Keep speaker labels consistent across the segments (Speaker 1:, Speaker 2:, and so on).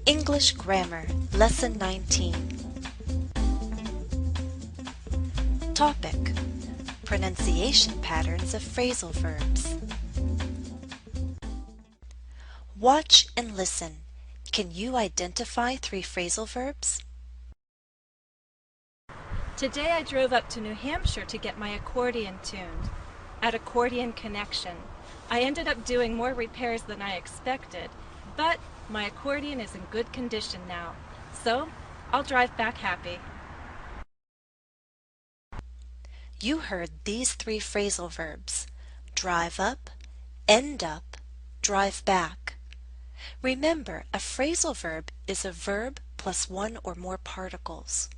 Speaker 1: English Grammar, Lesson 19. Topic: Pronunciation patterns of phrasal verbs. Watch and listen. Can you identify three phrasal verbs?
Speaker 2: Today I drove up to New Hampshire to get my accordion tuned. At Accordion Connection, I ended up doing more repairs than I expected, but my accordion is in good condition now, so I'll drive back happy.
Speaker 1: You heard these three phrasal verbs: drive up, end up, drive back. Remember, a phrasal verb is a verb plus one or more particles.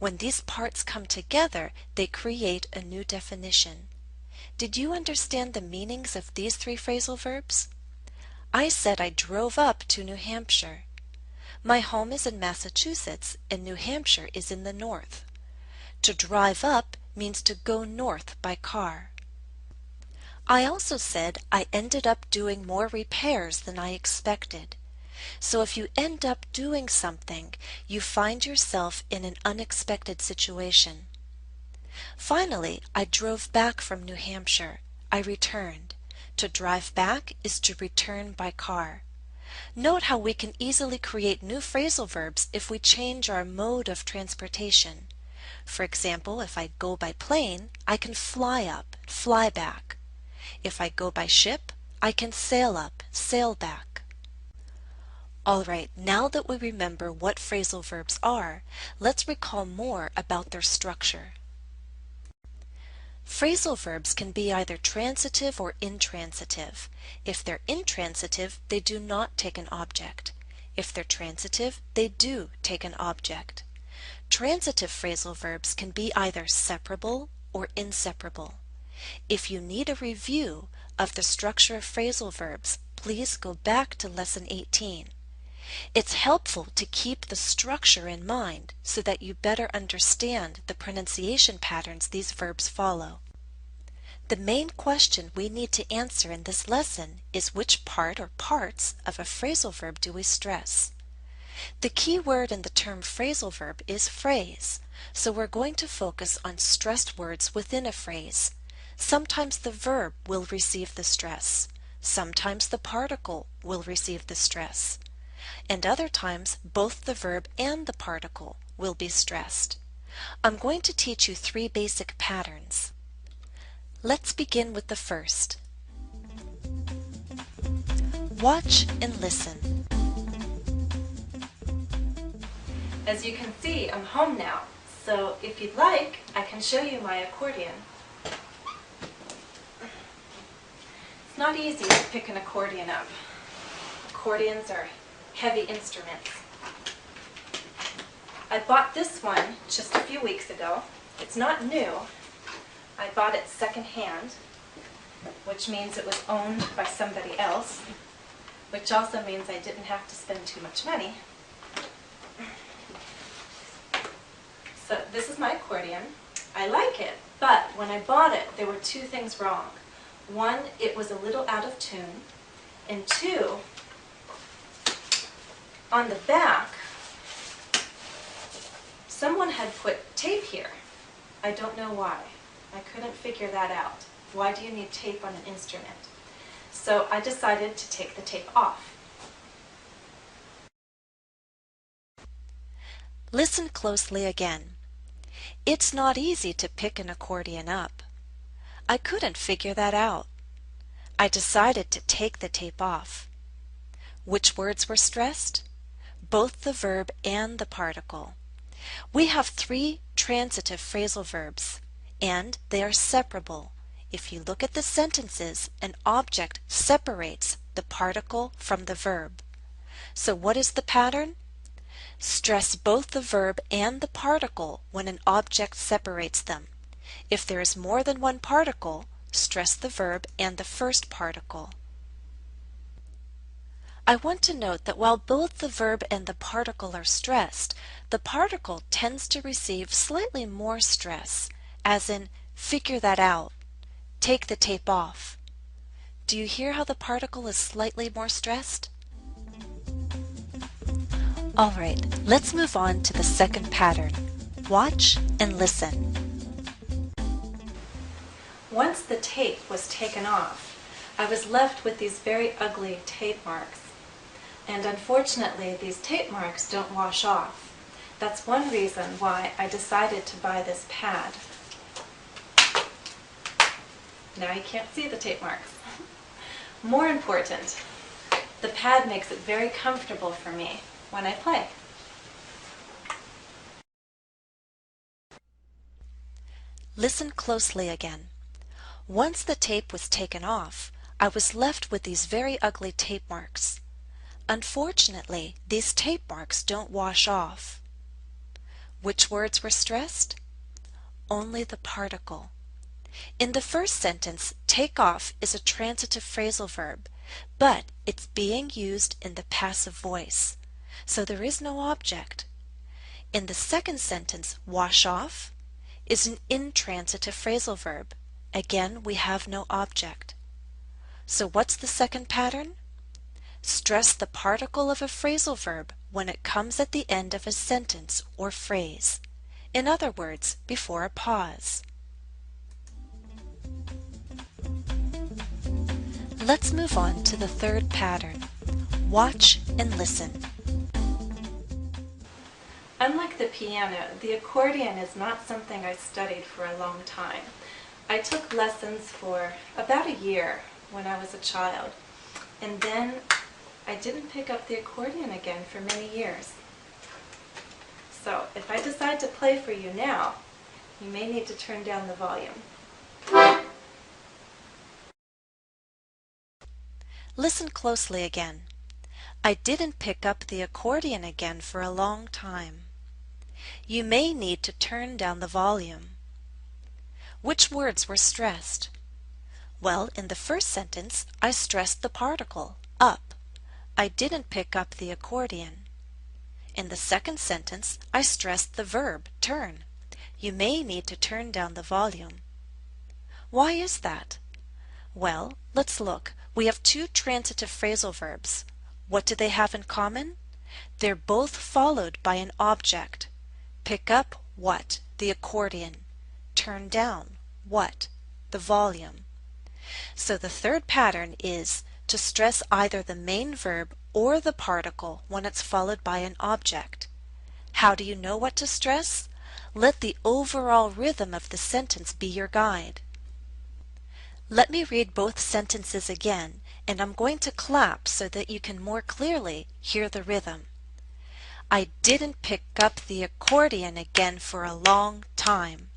Speaker 1: When these parts come together, they create a new definition. Did you understand the meanings of these three phrasal verbs? I said I drove up to New Hampshire. My home is in Massachusetts and New Hampshire is in the north. To drive up means to go north by car. I also said I ended up doing more repairs than I expected. So if you end up doing something, you find yourself in an unexpected situation. Finally, I drove back from New Hampshire. I returned. To drive back is to return by car. Note how we can easily create new phrasal verbs if we change our mode of transportation. For example, if I go by plane, I can fly up, fly back. If I go by ship, I can sail up, sail back. Alright, now that we remember what phrasal verbs are, let's recall more about their structure. Phrasal verbs can be either transitive or intransitive. If they're intransitive, they do not take an object. If they're transitive, they do take an object. Transitive phrasal verbs can be either separable or inseparable. If you need a review of the structure of phrasal verbs, please go back to Lesson 18. It's helpful to keep the structure in mind so that you better understand the pronunciation patterns these verbs follow. The main question we need to answer in this lesson is which part or parts of a phrasal verb do we stress? The key word in the term phrasal verb is phrase, so we're going to focus on stressed words within a phrase. Sometimes the verb will receive the stress. Sometimes the particle will receive the stress. And other times, both the verb and the particle will be stressed. I'm going to teach you three basic patterns. Let's begin with the first. Watch and listen.
Speaker 2: As you can see, I'm home now, so if you'd like, I can show you my accordion. It's not easy to pick an accordion up. Accordions are heavy instruments. I bought this one just a few weeks ago. It's not new. I bought it secondhand, which means it was owned by somebody else, which also means I didn't have to spend too much money. So this is my accordion. I like it, but when I bought it, there were two things wrong. One, it was a little out of tune, and two, on the back, someone had put tape here. I don't know why. I couldn't figure that out. Why do you need tape on an instrument? So I decided to take the tape off.
Speaker 1: Listen closely again. It's not easy to pick an accordion up. I couldn't figure that out. I decided to take the tape off. Which words were stressed? Both the verb and the particle. We have three transitive phrasal verbs, and they are separable. If you look at the sentences, an object separates the particle from the verb. So what is the pattern? Stress both the verb and the particle when an object separates them. If there is more than one particle, stress the verb and the first particle. I want to note that while both the verb and the particle are stressed, the particle tends to receive slightly more stress, as in figure that out, take the tape off. Do you hear how the particle is slightly more stressed? Alright, let's move on to the second pattern. Watch and listen.
Speaker 2: Once the tape was taken off, I was left with these very ugly tape marks. And unfortunately, these tape marks don't wash off. That's one reason why I decided to buy this pad. Now you can't see the tape marks. More important, the pad makes it very comfortable for me when I play.
Speaker 1: Listen closely again. Once the tape was taken off, I was left with these very ugly tape marks. Unfortunately, these tape marks don't wash off. Which words were stressed? Only the particle. In the first sentence, take off is a transitive phrasal verb, but it's being used in the passive voice, so there is no object. In the second sentence, wash off is an intransitive phrasal verb. Again, we have no object. So what's the second pattern? Stress the particle of a phrasal verb when it comes at the end of a sentence or phrase. In other words, before a pause. Let's move on to the third pattern. Watch and listen.
Speaker 2: Unlike the piano, the accordion is not something I studied for a long time. I took lessons for about a year when I was a child, and then I didn't pick up the accordion again for many years. So if I decide to play for you now, you may need to turn down the volume.
Speaker 1: Listen closely again. I didn't pick up the accordion again for a long time. You may need to turn down the volume. Which words were stressed? Well, in the first sentence, I stressed the particle, up. I didn't pick up the accordion. In the second sentence, I stressed the verb, turn. You may need to turn down the volume. Why is that? Well, let's look. We have two transitive phrasal verbs. What do they have in common? They're both followed by an object. Pick up what? The accordion. Turn down what? The volume. So the third pattern is to stress either the main verb or the particle when it's followed by an object. How do you know what to stress? Let the overall rhythm of the sentence be your guide. Let me read both sentences again, and I'm going to clap so that you can more clearly hear the rhythm. I didn't pick up the accordion again for a long time.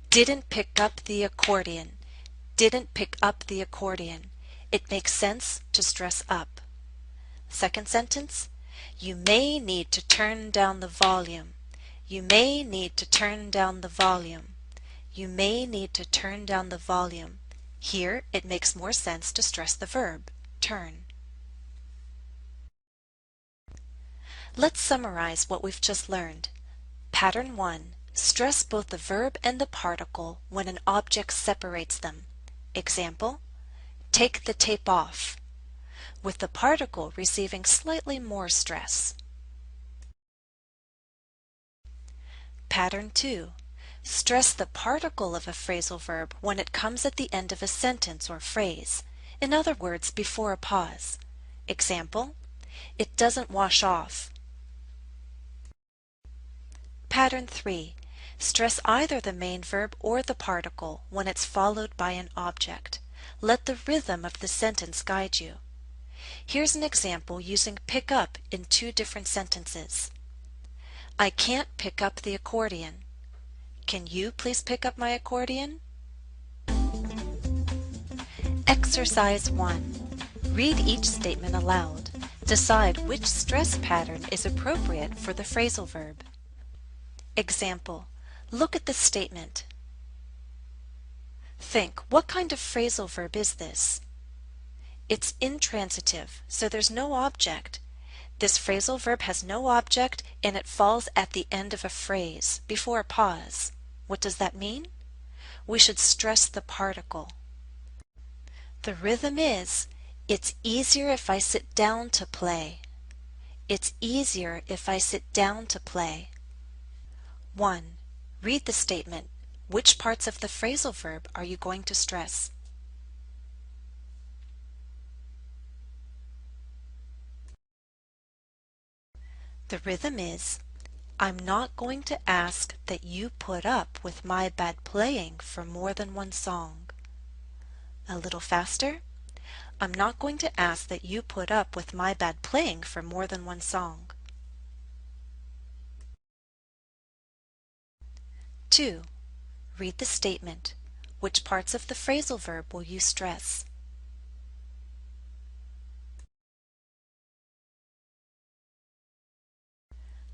Speaker 1: Didn't pick up the accordion. Didn't pick up the accordion. It makes sense to stress up. Second sentence, you may need to turn down the volume. You may need to turn down the volume. You may need to turn down the volume. Here, it makes more sense to stress the verb, turn. Let's summarize what we've just learned. Pattern 1. Stress both the verb and the particle when an object separates them. Example, take the tape off, with the particle receiving slightly more stress. Pattern 2. Stress the particle of a phrasal verb when it comes at the end of a sentence or phrase. In other words, before a pause. Example, it doesn't wash off. Pattern 3. Stress either the main verb or the particle when it's followed by an object. Let the rhythm of the sentence guide you. Here's an example using pick up in two different sentences. I can't pick up the accordion. Can you please pick up my accordion? Exercise 1. Read each statement aloud. Decide which stress pattern is appropriate for the phrasal verb. Example, look at the statement. Think, what kind of phrasal verb is this? It's intransitive, so there's no object. This phrasal verb has no object and it falls at the end of a phrase, before a pause. What does that mean? We should stress the particle. The rhythm is, it's easier if I sit down to play. It's easier if I sit down to play. 1. Read the statement. Which parts of the phrasal verb are you going to stress? The rhythm is, I'm not going to ask that you put up with my bad playing for more than one song. A little faster. I'm not going to ask that you put up with my bad playing for more than one song. 2. Read the statement. Which parts of the phrasal verb will you stress?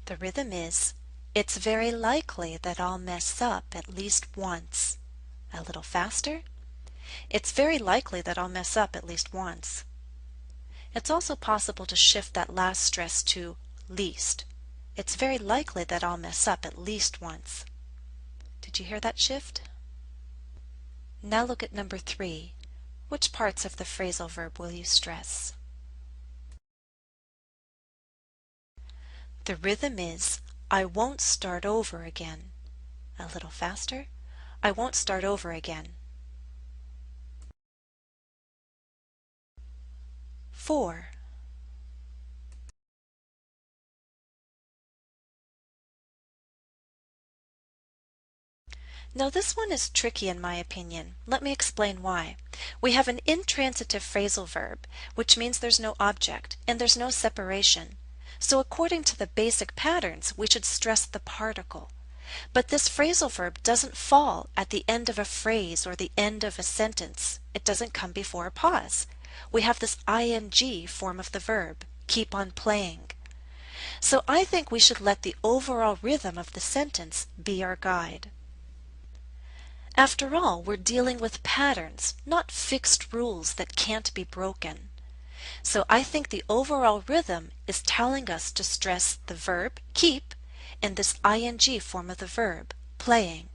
Speaker 1: The rhythm is, it's very likely that I'll mess up at least once. A little faster. It's very likely that I'll mess up at least once. It's also possible to shift that last stress to least. It's very likely that I'll mess up at least once. Did you hear that shift? Now look at number 3. Which parts of the phrasal verb will you stress? The rhythm is, I won't start over again. A little faster. I won't start over again. 4. Now this one is tricky in my opinion. Let me explain why. We have an intransitive phrasal verb, which means there's no object and there's no separation. So according to the basic patterns, we should stress the particle. But this phrasal verb doesn't fall at the end of a phrase or the end of a sentence. It doesn't come before a pause. We have this ing form of the verb, keep on playing. So I think we should let the overall rhythm of the sentence be our guide. After all, we're dealing with patterns, not fixed rules that can't be broken. So I think the overall rhythm is telling us to stress the verb, keep, and this ing form of the verb, playing.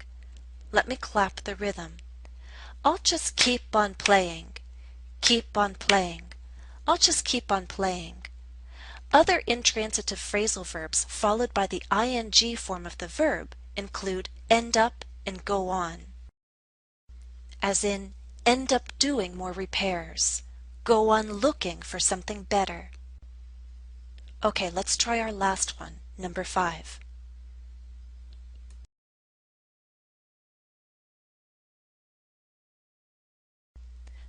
Speaker 1: Let me clap the rhythm. I'll just keep on playing. Keep on playing. I'll just keep on playing. Other intransitive phrasal verbs followed by the ing form of the verb include end up and go on. As in, end up doing more repairs. Go on looking for something better. Okay, let's try our last one, number 5.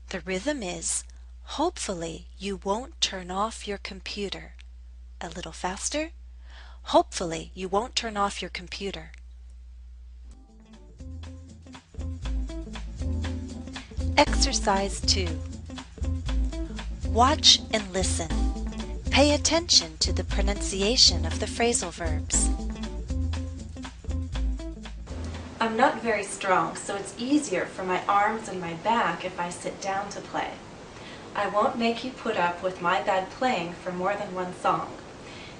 Speaker 1: The rhythm is, hopefully you won't turn off your computer. A little faster. Hopefully you won't turn off your computer. Exercise 2. Watch and listen. Pay attention to the pronunciation of the phrasal verbs. I'm not very strong, so it's easier for my arms and my back if I sit down to play. I won't make you put up with my bad playing for more than one song.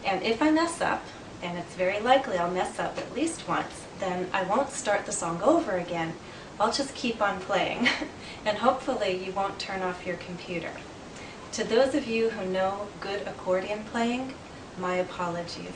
Speaker 1: And if I mess up, and it's very likely I'll mess up at least once, then I won't start the song over again. I'll just keep on playing. And hopefully you won't turn off your computer. To those of you who know good accordion playing, my apologies.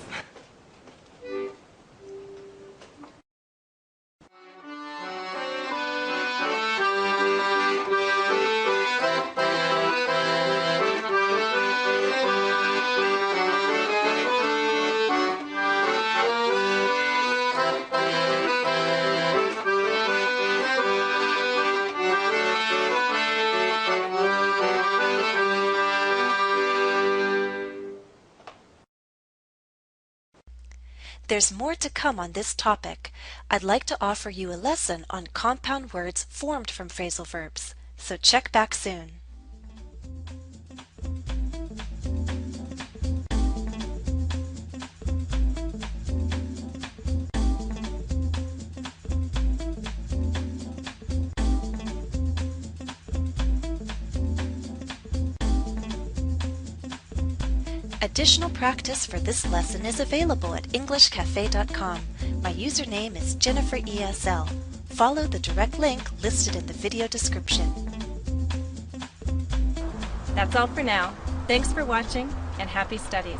Speaker 1: There's more to come on this topic. I'd like to offer you a lesson on compound words formed from phrasal verbs, so check back soon. Additional practice for this lesson is available at EnglishCafe.com. My username is JenniferESL. Follow the direct link listed in the video description.
Speaker 2: That's all for now. Thanks for watching and happy studies.